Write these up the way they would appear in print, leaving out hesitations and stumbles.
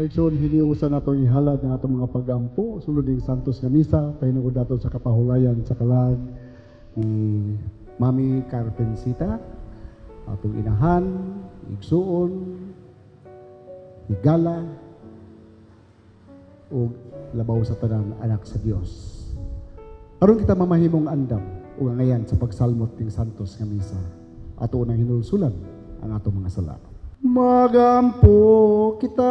Maigsoon hiniusan natong ihalad ng atong mga pagampo sulod ning Santos nga misa pahinuod nato sa kapahulayan sa kalag ni Mami Carpencita, atong inahan, igsuon, higala o labaw sa tanan anak sa Dios. Aron kita mamahimong andam o ngayan sa pagsalmot ning Santos nga misa, ato nang hinulsulan ang atong mga sala. Magampo kita,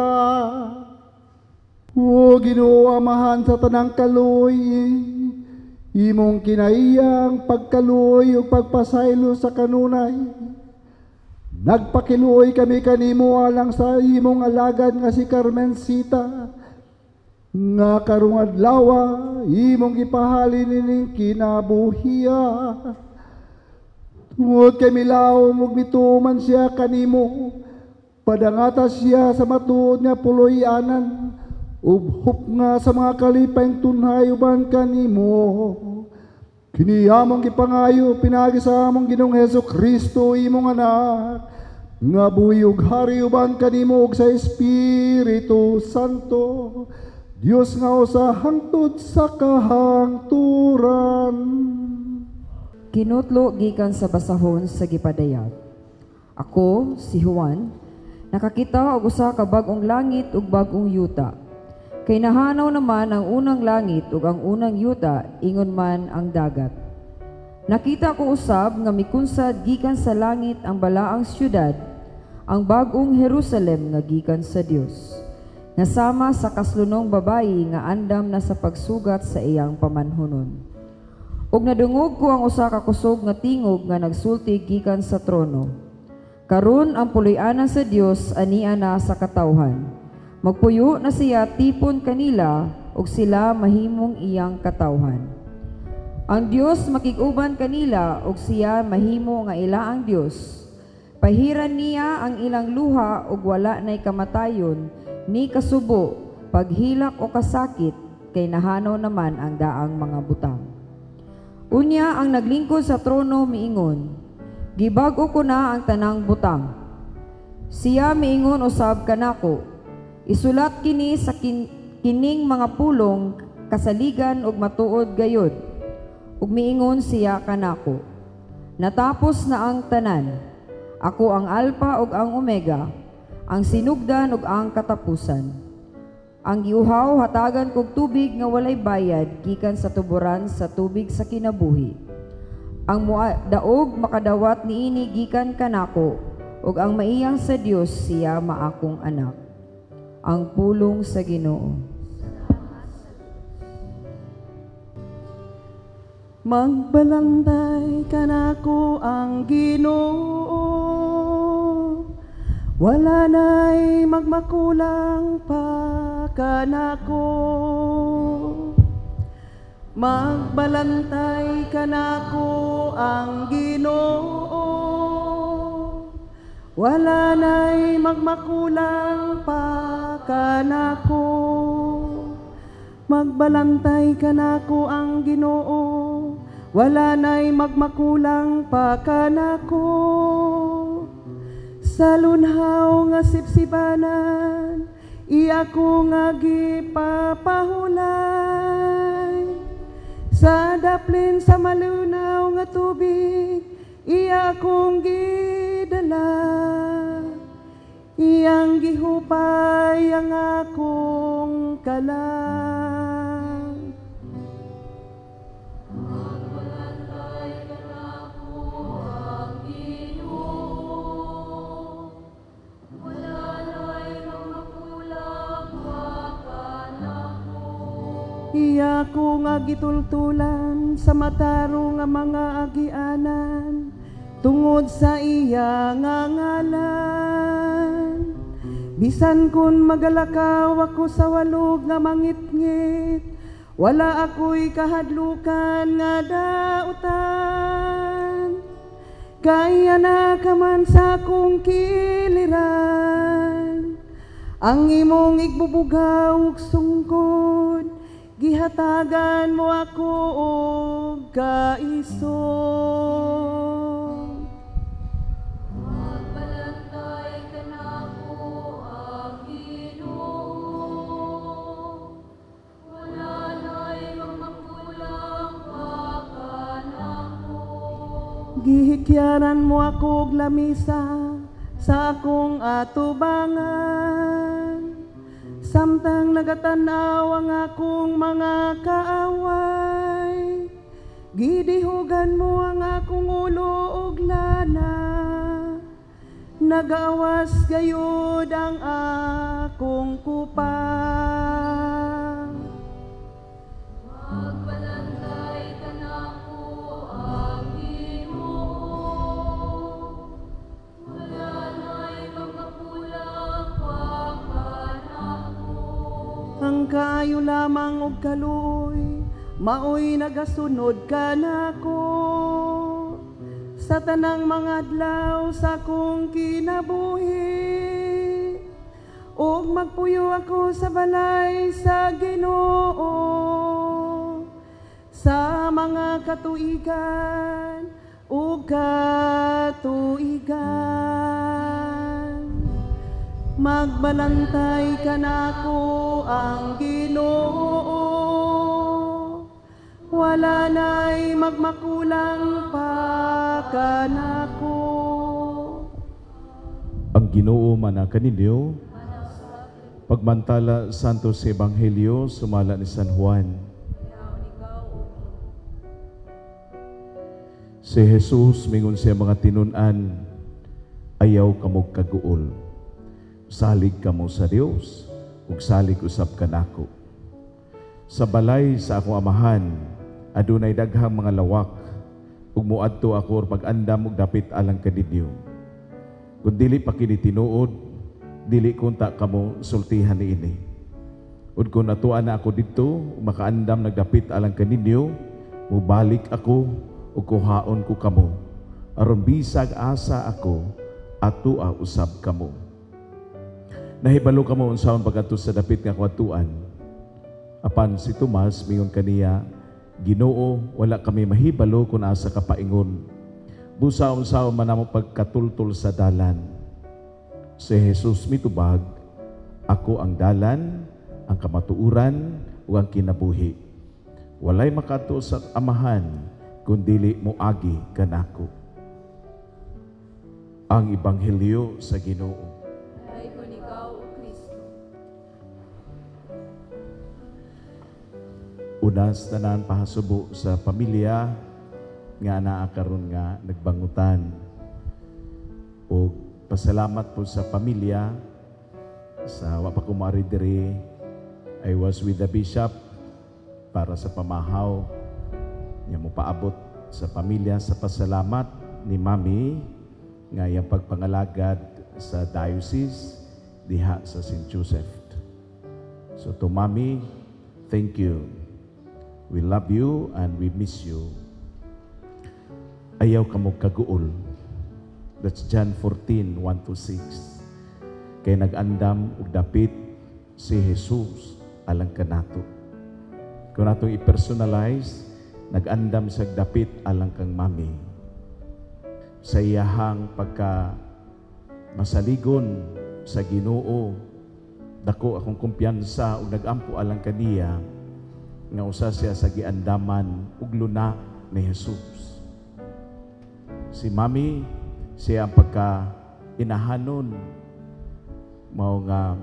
o Ginoo amahan sa tanang kaluy, imong kinaiyang pagkaluy o pagpasaylo sa kanunay. Nagpakiluoy kami kanimo alang sa imong alagad nga si Carmencita, nga karong adlaw imong gipahalin ining kinabuhiya. Tungod kay milaw ug mituman siya kanimo, padangata siya sa matuod nga puloy-anan, ubhop nga sa mga kalipayng tunhay uban kanimo. Kini among gipangayo pinagi sa among Ginoong Hesukristo imong anak, nga buhi ug hari uban kanimo ug sa Espiritu Santo, Dios nga usa hangtod sa kahangturan. Kinutlo gikan sa basahon sa gipadayag. Ako, si Juan, nakakita og usa ka bag-ong langit ug bag-ong yuta. Kay nahanaw naman ang unang langit ug ang unang yuta, ingon man ang dagat. Nakita ko usab nga mikunsad gikan sa langit ang balaang syudad, ang bag-ong Jerusalem nga gikan sa Dios, nasama sa kaslunong babayi nga andam na sa pagsugat sa iyang pamanhunon. Ug nadungog ko ang usa ka kusog nga tingog nga nagsulti gikan sa trono. Karon ang puloy-anan sa Dios ania na sa katawhan. Magpuyo na siya tipon kanila ug sila mahimong iyang katawhan. Ang Dios makig-uban kanila ug siya mahimo nga ilaang Dios. Pahiran niya ang ilang luha ug wala nay kamatayon, ni kasubo, paghilak o kasakit, kay nahanaw naman ang daang mga butang. Unya ang naglingkod sa trono miingon, gibago ko na ang tanang butang. Siya miingon usab kanako, isulat kini sa kining mga pulong kasaligan ug matuod gayod. Ug miingon siya kanako, natapos na ang tanan. Ako ang Alpha ug ang Omega, ang sinugdan ug ang katapusan. Ang giuhaw hatagan kog tubig nga walay bayad gikan sa tuburan sa tubig sa kinabuhi. Ang daog makadawat niini gikan kanako, ug ang maiyang sa Dios siya maakong anak. Ang pulong sa Ginoo. Magbalantay kanako ang Ginoo, wala na'y magmakulang pa kanako. Magbalantay kanako ang Ginoo, wala na'y magmakulang pa kanako. Magbalantay kanako ang Ginoo, wala na'y magmakulang pa kanako. Sa lunhaw nga sipsibanan, iya ko nga gipapahulay. Sa daplin sa malunaw nga tubig, iya kong gidala. Iyang gihupay ang akong kalang. Magbalantay kanako ang Ginoo, wala na'y magmakulang pa kanako. Iya ko nga gitultulan sa mataro nga mga agianan, tungod sa iya nga ngalan. Bisan kun magalakaw ako sa walog nga mangitngit, wala ako'y kahadlukan nga dautan. Kaya na ka man sa akong kiliran, ang imong igbubugaw ug sungkod, gihatagan mo ako og kaisog. Magbalantay kanako ang Ginoo, Gihikyaran mo ako og lamisa sa akong atubangan. Samtang nagatanaw ang akong mga kaaway, gidihugan mo ang akong ulo og lana. Nagawas gayud ang akong kupang. Magbalantay ka nako ang Ginoo. Wala na'y magmakulang pakanako. Ang kayo lamang og kaluoy, maoy nagasunod ka nako. Sa tanang mga adlaw sa akong kinabuhi, ug magpuyo ako sa balay sa Ginoo. Sa mga katuigan ug katuigan, magbalantay ka nako ang Ginoo. Wala na'y magmakulang pa kanako. Ang Ginoo mana kaninyo, pagmantala Santo sa Ebanghelyo, sumala ni San Juan. Si Jesus, mingon siya mga tinunan, ayaw kamog kaguol. Salig kamo sa Dios, ug salig usab kanako. Sa balay sa akong amahan, adunay daghang mga lawak, ug muadto ako pag-andam ug dapit alang kaninyo. Kung dili pa kini tinuod, dili kunta kamo sultihan niini. Ug kung natuan na ako dito, makaandam nagdapit alang kaninyo, mubalik ako ug kuhaon ko kamo. Aron bisag asa ako, atua usab kamo. Nahibalo kamo unsaon pagadto sa dapit nga kuatuan. Apan si Tomas mingon kaniya, Ginoo, wala kami mahibalo kung asa ka paingon. Busa-unsaon man namo pagkatultol sa dalan. Si Jesus mitubag, ako ang dalan, ang kamatuuran, ug ang kinabuhi. Walay makato sa amahan, kundili mo agi kanako. Ang Ebanghelyo sa Ginoo. Ay kung ikaw, O Kristo. Unas tanan pahasubo sa pamilya nga naa karon nga nagbangutan. O pasalamat po sa pamilya sa wa pa ko maari diri. I was with the bishop para sa pamahaw niya mo paabot sa pamilya sa pasalamat ni Mami nga iyang pagpangalagad sa diocese diha sa St. Joseph. So to Mami, thank you. We love you and we miss you. Ayaw ka mo kaguol. That's John 14:1-6. Kay nag-andam ug dapit si Jesus alang kanato. Kung natong i-personalize, nag-andam sa dapit alang kang Mami. Sa iyahang pagka masaligon sa Ginoo, dako akong kumpiyansa ug nag-ampo alang kaniya nga usa siya sa giandaman ug luna ni Jesus. Si Mami, siya ang pagka inahanon mao nga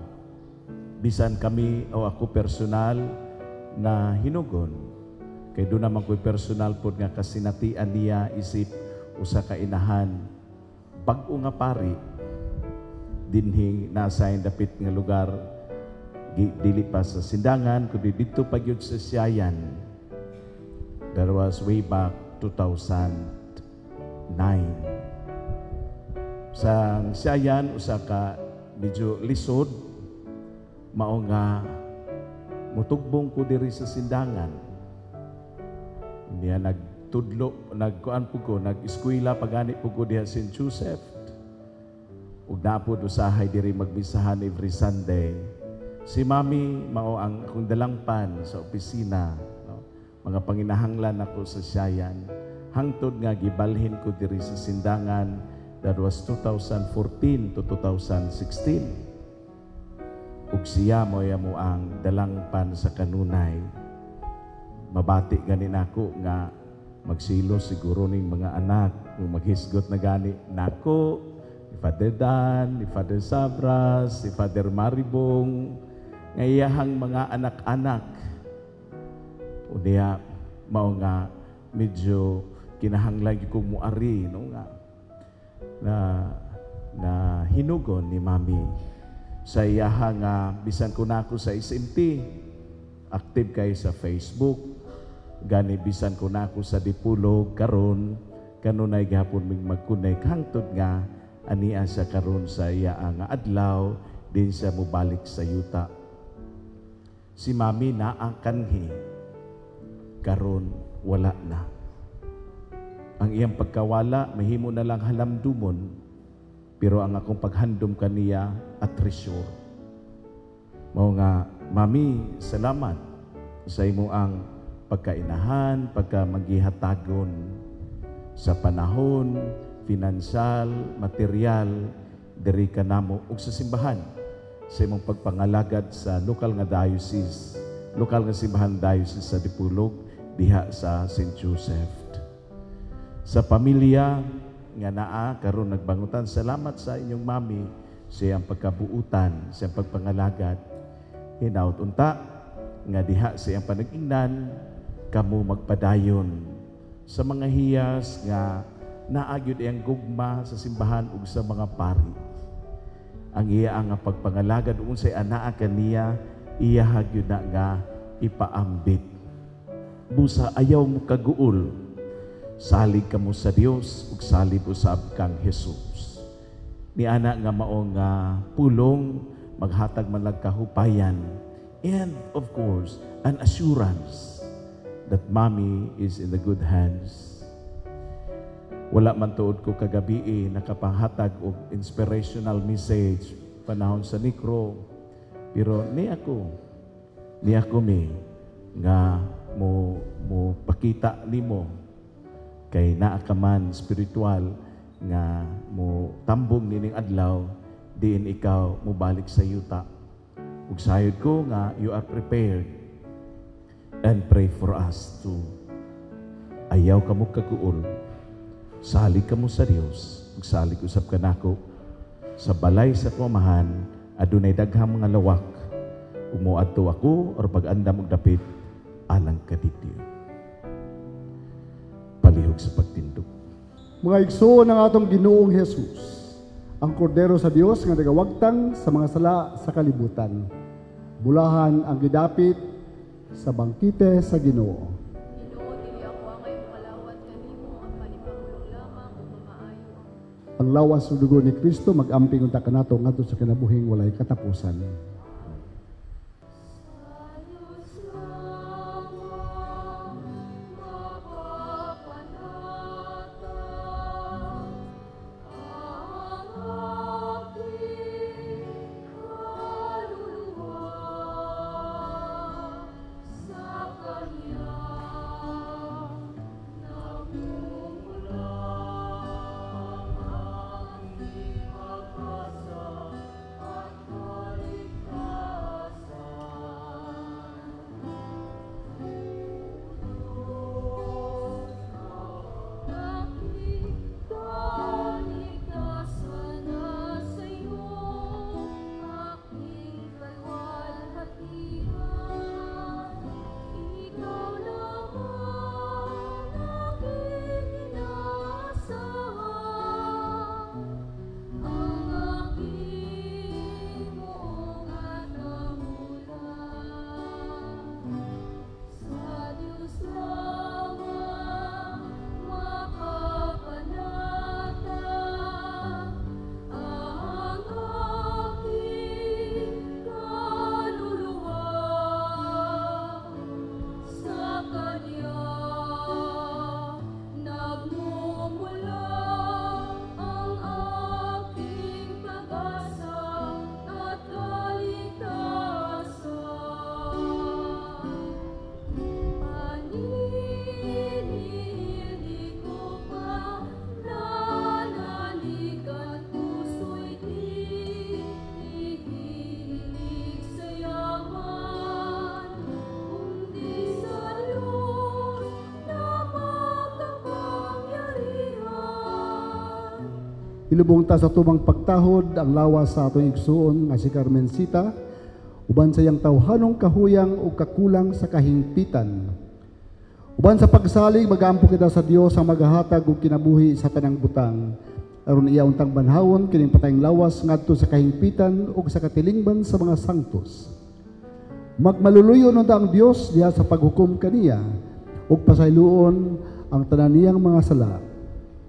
bisan kami o ako personal na hinugon kay doon naman ko'y personal po nga kasinatian niya isip usa ka inahan bag-o nga pari dinhing nasa dapit nga lugar dili pa sa Sindangan kundi dito pa gyud sa Siayan. That was way back 2009. Sa Siayan usa ka medyo lisod mao nga mutugbong ko diri sa Sindangan. Niya nagtudlo, nagkuan po ko, nag-eskwela pagani po ko diha St. Joseph. Ug napod usahay diri magbisahan every Sunday. Si Mami mao ang akong dalangpan sa opisina, no? Mga panginahanglan ako sa Siayan. Hangtod nga gibalhin ko diri sa Sindangan. That was 2014 to 2016. Ug siya mo ang dalangpan sa kanunay. Mabati ganin ako nga Magsilo siguro ning mga anak, kung maghisgot na gani, nako, ni Father Dan, ni Father Sabras, ni Father Maribong, ngayahang mga anak-anak. Unya, mao nga, medyo kinahanglan ko muari, no nga, na hinugon ni Mami sa iyaha nga bisan ko na ako sa SMT, active kayo sa Facebook, gani bisan ko na ako sa Dipulog karon kanunay gihapon mig magkunay hangtod nga ania sa karon sa iya nga adlaw din sa mubalik sa yuta. Si Mami na ang kanhi karon wala na. Ang iyang pagkawala mahimo na lang halamdumon, pero ang akong paghandom kaniya at treasure. Mao nga, Mami, salamat sa imo ang pagkainahan, pagkamagihatagon sa panahon, finansal, material, diri ka namo ug sa simbahan sa imong pagpangalagad sa lokal nga diocese, lokal nga simbahan diocese sa Dipulog, diha sa St. Joseph. Sa pamilya nga naa karon nagbangutan, salamat sa inyong Mami sa iyang pagkabuutan, sa iyang pagpangalagad. Hinaut unta nga diha sa iyang panag-ingnan kamo magpadayon sa mga hiyas nga naagyod iyang gugma sa simbahan ug sa mga pari. Ang iya nga pagpangalagad unsay anaa kaniya, iya hagyod na nga ipaambit. Busa ayaw mo kaguol, salig kamo sa Dios ug salig usab kang Jesus. Ni ana nga mao nga pulong maghatag man lang kahupayan, and of course an assurance that Mami is in the good hands. Wala man tuod ko kagabi nakapahatag og inspirational message panahon sa Nikro, pero ni ako mi nga mo pakita nimo kay naa ka man spiritual nga mo tambong nining adlaw, diin ikaw mo balik sa yuta. Ug sayod ko nga you are prepared, and pray for us too. Ayaw ka mo kaguol, salig ka mo sa Dios, ug salig usab ka nako sa balay sa pamahan adunay daghang mga lawak. Umuadto ako or pag-andam og dapit alang kadityo. Palihog sa pagtindog. Mga igsoon ng atong Ginoong Jesus, ang kordero sa Dios nga nagawagtang sa mga sala sa kalibutan. Bulahan ang gidapit sa bangkite sa Ginoo. Ginoo, dili ako angay makalawat kanimo ang panipangulong lamang ug mamaayo. Ang lawas ug dugo ni Kristo mag-amping unta kanato ngadto sa kinabuhing walay katapusan. Ilubong ta sa tumang pagtahod ang lawas sa atong igsuon nga si Carmencita, uban sa iyang tawhanong kahuyang o kakulang sa kahingpitan. Uban sa pagsalig, mag-aampo kita sa Dios ang maghahatag og kinabuhi sa tanang butang. Aron iya untang banhawon kining patayng lawas ngadto sa kahingpitan ug sa katilingban sa mga santos. Magmaluluyon unta ang Dios diha sa paghukom kaniya ug pasayloon ang tanan niyang mga sala.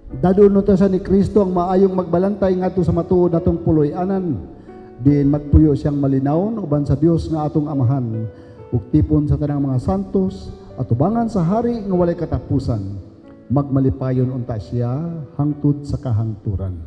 Dadon unta sa ni Kristo ang maayong magbalantay ngadto sa matuod natong puloy-anan. Diin magpuyo siyang malinawon uban sa Dios nga atong amahan ug tipon sa tanang mga santos at ubangan sa hari nga walay katapusan. Magmalipayon unta siya hangtod sa kahangturan.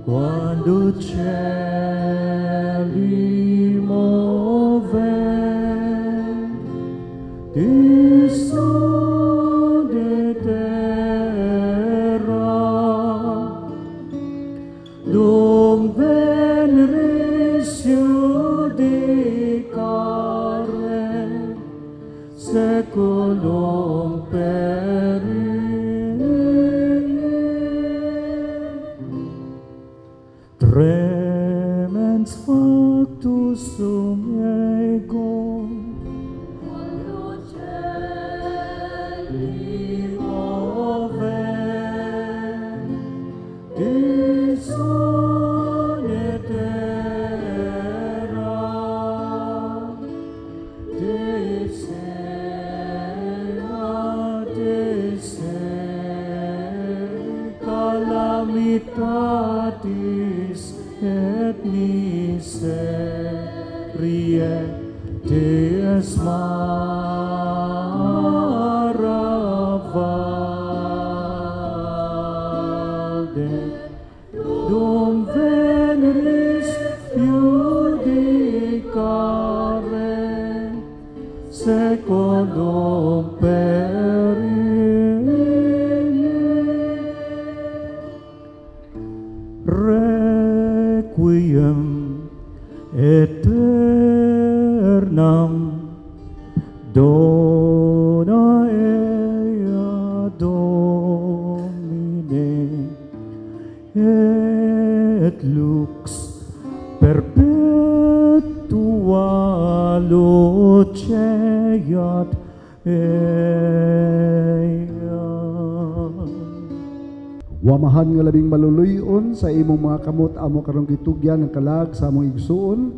Quando cieli moven di sode terra dum veneris judicare seculum perir tremens factus sum ego quando cieli moven di sole terra desera calamitatis et miseriae Deus maravalde dum veneris judicare seculum perir requiem aeternam dona ea Domine et lux perpetua luceat ea. Wamahan nga labing maluluyon sa imong mga kamot amo karong gitugyan ng kalag sa among igsuon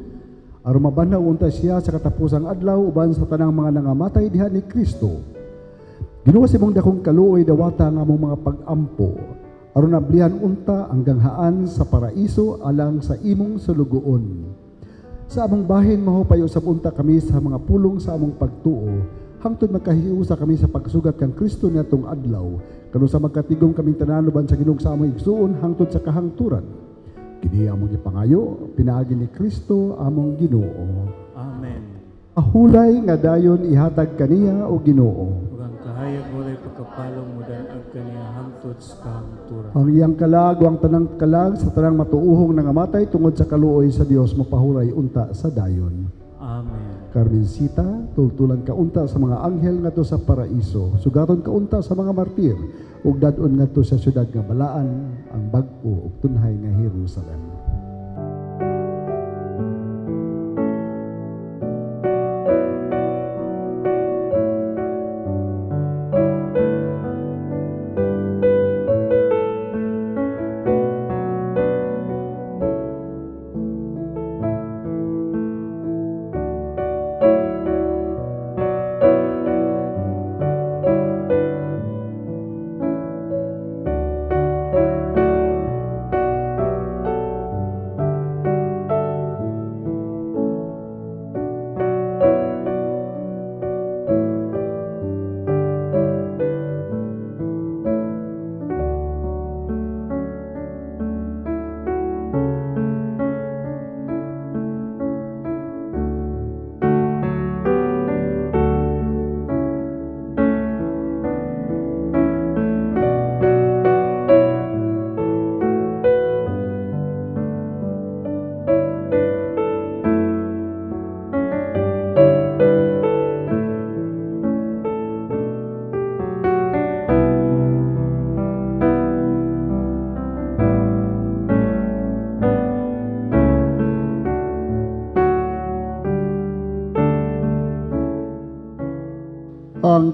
aron mabanaw unta siya sa katapusang adlaw uban sa tanang mga nangamatay diha ni Kristo. Ginoo sa imong dakong kaluoy dawata nga among mga pag-ampo aron nablihan unta ang ganghaan sa paraiso alang sa imong sulugoon. Sa among bahin mahupay usab unta kami sa mga pulong sa among pagtuo hangtod magkahiusa kami sa pagsugat kang Kristo niadtong adlaw kanu sa magkatigom kaming tanan uban sa Ginoo sa among igsuon hangtod sa kahangturan. Kini among gipangayo pinaagi ni Kristo among Ginoo. Amen. Ahulay nga dayon ihatag kaniya o Ginoo. Ug ang kahayag walay pagkapalong mudan ang kaniya hangtod sa kahangturan. Ang iyang kalag o ang tanang kalag sa tanang matuuhong nangamatay tungod sa kaluoy sa Dios mapahuray unta sa dayon. Amen. Carmencita, tultulan ka unta sa mga anghel ngadto sa paraiso. Sugaton ka unta sa mga martir ug dadon ngadto sa syudad nga balaan ang bag-o ug tunhay nga Jerusalem.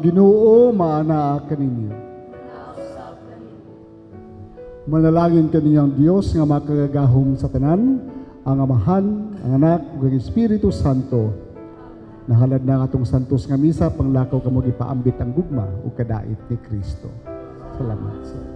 Ginoo maana kaninyo. Manalangin kaniyang Dios nga makagagahom sa tanan, ang Amahan, ang Anak, ug ang Espiritu Santo. Nahalad na atong santos nga misa, panglakaw kamo gipaambit ang gugma ug kadait ni Kristo. Salamat sa Diyos.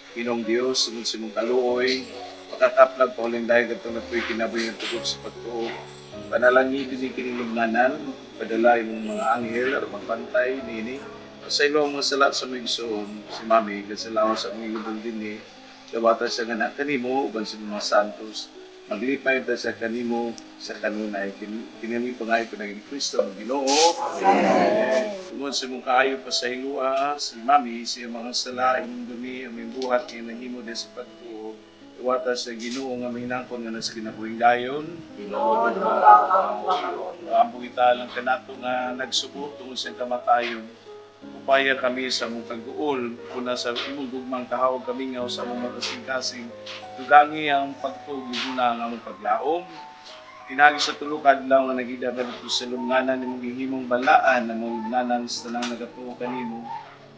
Pinong Dios, sunod sa mong kaluoy, makataplag pa uling dahil ito na po'y kinaboy ng tugod sa pagtuo. Panalangin din kinilugnanan, padala yung mga anghel at magbantay nini. Sa ilo ang mga salat sa mga igsoon, si Mami, kasalawa sa mga igudol din Lawata sa ganak kanimo, uban sa mga santos. Maglipay ta sa kanimo, sa kanunay. Kinami pangayo ko ng Kristo, ang Ginoo. Tungod sa mong kaayo pa sa ilua, si Mami, siya mga sala, imong dumi, aming buhat, kinahimo din sa pagtuo. Iwata sa Ginoo nga minangkon nga nasa kinabuhing dayon. Ginoo, ambong italang kanato nga nagsubo tungod sa kamatayon. Upaya kami sa mong kag-uol, kuna sa imong gugmang kahawag kami nga sa mong matasing-kasing, tugangi ang pagtugi na nga mong paglaom. Tinagi sa tulukad lang nga nagidagad ito sa lunganan ng himong balaan na mong lunganan sa tanang nagatuo kanimo.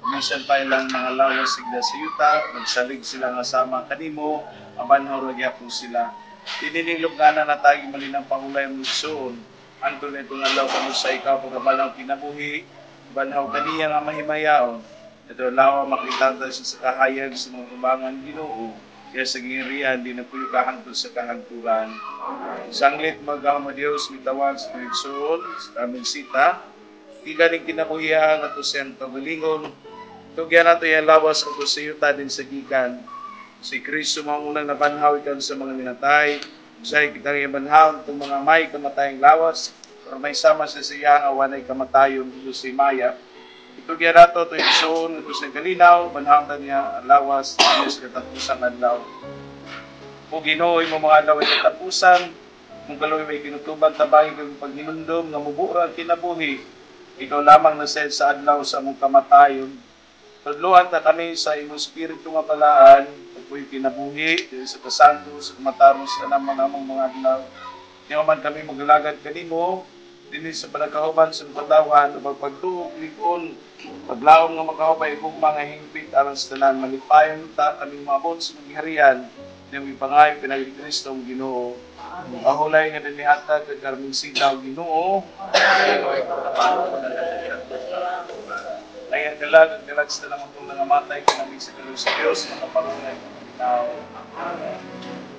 Minsan pa ilang mga lawas sigla sa yuta, nagsalig sila nga sama kanimo, abanhaw ragyapon sila. Tinining lunganan na tagi malinang pangulay ang lusoon, anto na itong alaw kamo sa ikaw pagkabalang pinabuhi, banhaw kaniya nga mahimayaon. Ito lawa makitanta siya sa kahayag sa mga kumbangan Ginoo. Kaya sa gingirian, di na puyo kahantod sa kahangturan. Sanglit magkahama Diyos, mitawan sa Pagsoon, sa aming sita. Di galing kinakuhiya nga to siyang pagalingon. Tugyan nato yung lawas nga to sa yuta din sa gikan. Si Kristo mga unang nabanhaw ikan sa mga minatay. Sa kitang ibanhaw itong mga may kamatayang lawas. Or may sama sa siya nga wanay kamatayon dito si Maya. Ito kaya nato, ito yung soon, ito sa kalinaw, banhangtan niya ang lawas, Diyos katapusan adlaw. O Ginooy mo mga adlaw ay katapusan, kung kaloy may kinutuban tabahin kang paghinundom, nga mubura ang kinabuhi, ikaw lamang nased sa adlaw sa mong kamatayon. Pagluhan na kami sa imong spiritu nga balaan, ako'y kinabuhi, sa kasanto, sa kamatarong sa namang mga adlaw. Di man kami maglagad kanimo, dinhi sa panagkahuban sa pagtawan ug pagtuog likon paglaom nga makahubay ug mga hingpit aron sa tanan malipayon ta kaming maabot sa pangyarihan ng ipangay pinagi Kristo ang Ginoo. Ahulay nga dinihata kag karming sitaw Ginoo. Ayan dalag ang dalag sa lamang kong nangamatay kanamig sa kalong sa Diyos makapangulay ng tao. Amen.